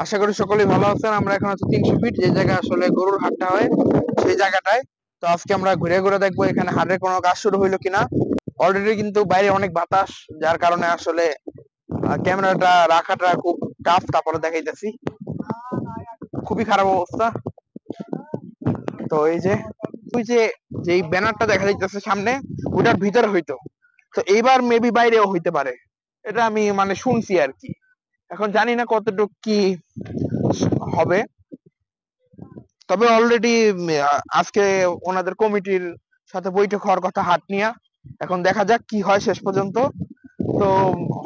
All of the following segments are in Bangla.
আশা করি সকলেই ভালো আছেন। আমরা এখন আছি 300 ফিট, যে জায়গায় আসলে গরুর হাটটা হয় সেই জায়গাটায়। তো আজকে আমরা ঘুরে ঘুরে দেখবো এখানে হাটের কোনো কাজ শুরু হইলো কিনা। অলরেডি কিন্তু বাইরে অনেক বাতাস, যার কারণে আসলে ক্যামেরাটা রাখাটা খুব টাফ। তারপরে দেখাইতেছি, খুবই খারাপ অবস্থা। তো এই যে ওই যে যেই ব্যানারটা দেখা যাইতেছে সামনে, ওটার ভিতরে হইতো। তো এইবার মেবি বাইরেও হইতে পারে, এটা আমি মানে শুনছি আর কি। এখন জানি না কতটুকু কি হবে। তবে অলরেডি আজকে ওনাদের কমিটির সাথে বৈঠক হওয়ার কথা হাট নিয়ে। এখন দেখা যাক কি হয় শেষ পর্যন্ত। তো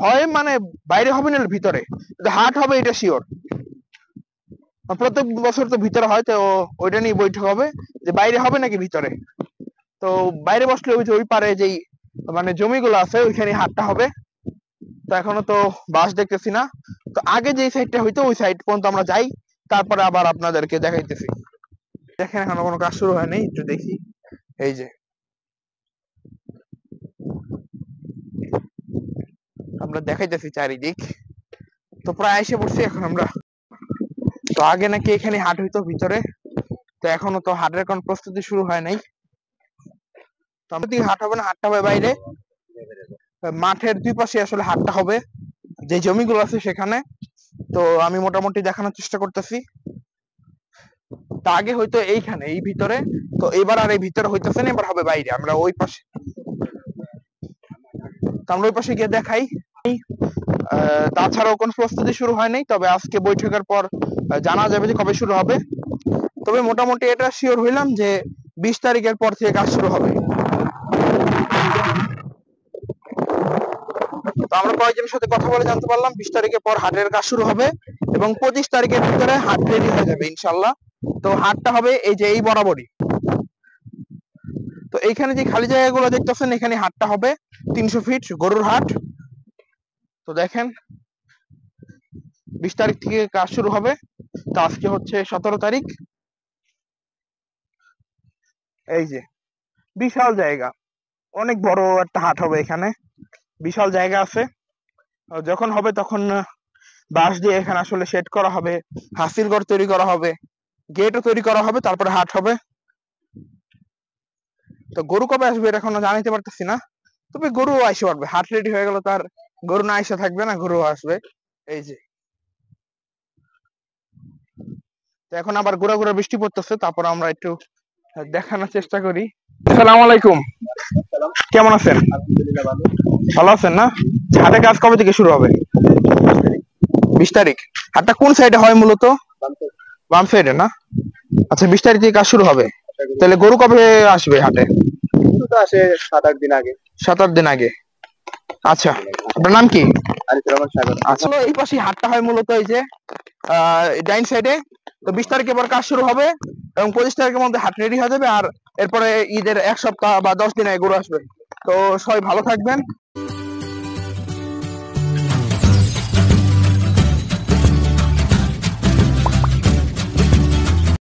হয় মানে বাইরে হবে না ভিতরে, কিন্তু হাট হবে এটা শিওর। প্রত্যেক বছর তো ভিতরে হয়, তো ওইটা নিয়ে বৈঠক হবে যে বাইরে হবে নাকি ভিতরে। তো বাইরে বসলে ওই যে ওই পারে যেই মানে জমিগুলো আছে ওইখানে হাটটা হবে। তো এখনো তো বাস দেখতেছি না। তো আগে যে সাইডটা হইতো ওই সাইড পর্যন্ত আমরা যাই, তারপরে আবার আপনাদেরকে দেখাইতেছি। দেখেন এখনো কোনো কাজ শুরু হয়নি, একটু দেখি। এই যে আমরা দেখাইতেছি চারিদিক। তো প্রায় এসে পড়ছি এখন আমরা। তো আগে নাকি এখানে হাট হইতো ভিতরে, তো এখনো তো হাটের কোন প্রস্তুতি শুরু হয় নাই। তো আমাদের হাট হবে না, হাটটা হবে বাইরে মাঠের দুই পাশে আসলে হাটটা হবে, যে জমিগুলো আছে সেখানে। তো আমি মোটামুটি দেখানোর চেষ্টা করতেছি। তা আগে হয়তো এইখানে এই ভিতরে, তো এবার আর এই ভিতরে হইতেছে না, এবার হবে বাইরে। আমরা ওই পাশে, তো আমরা ওই পাশে গিয়ে দেখাই। তাছাড়াও কোনো প্রস্তুতি শুরু হয়নি, তবে আজকে বৈঠকের পর জানা যাবে যে কবে শুরু হবে। তবে মোটামুটি এটা শিওর হইলাম যে 20 তারিখের পর থেকে কাজ শুরু হবে। তো আমরা কয়েকজনের সাথে কথা বলে জানতে পারলাম 20 তারিখের পর হাটের কাজ শুরু হবে এবং 25 তারিখের ভিতরে হাট রেডি হয়ে যাবে ইনশাল্লাহ। তো হাটটা হবে এই যে এই বরাবরই। তো এইখানে যে খালি জায়গাগুলো দেখতেছেন, এখানে হাটটা হবে 300 ফিট গরুর হাট। তো দেখেন 20 তারিখ থেকে কাজ শুরু হবে। তো আজকে হচ্ছে 17 তারিখ। এই যে বিশাল জায়গা, অনেক বড় একটা হাট হবে এখানে, বিশাল জায়গা আছে। যখন হবে তখন বাঁশ দিয়ে এখানে আসলে সেট করা হবে, হাসিল ঘর তৈরি করা হবে, গেটও তৈরি করা হবে, তারপরে হাট হবে। তো গরু কবে আসবে এটা এখনো জানাইতে পারতেছি না, তবে গরু আইসে পারবে। হাট রেডি হয়ে গেল, তার গরু না আইসা থাকবে না, গরু আসবে। এই যে তো এখন আবার ঘোরা ঘোরা বৃষ্টি পড়তেছে, তারপর আমরা একটু দেখানোর চেষ্টা করি। আসসালামু আলাইকুম, কেমন আছেন? ভালো আছেন না? হাটের কাজ কবে থেকে শুরু হবে? 20 তারিখ। হাটটা কোন সাইডে হয় মূলত? বাম সাইডে না? আচ্ছা, 20 তারিখ থেকে কাজ শুরু হবে। তাহলে গরু কবে আসবে হাটে? তো আসে 7-8 দিন আগে। 7-8 দিন আগে। আচ্ছা, আপনার নাম কি? আরিফুর রহমান সাগর। আচ্ছা, এই পাশে হাটটা হয় মূলত এই যে ডাইন সাইডে। তো 20 তারিখে এবার কাজ শুরু হবে এবং 25 তারিখের মধ্যে হাট রেডি হয়ে যাবে। আর এরপরে ঈদের 1 সপ্তাহ বা 10 দিন আগে গরু আসবে। তো সবাই ভালো থাকবেন।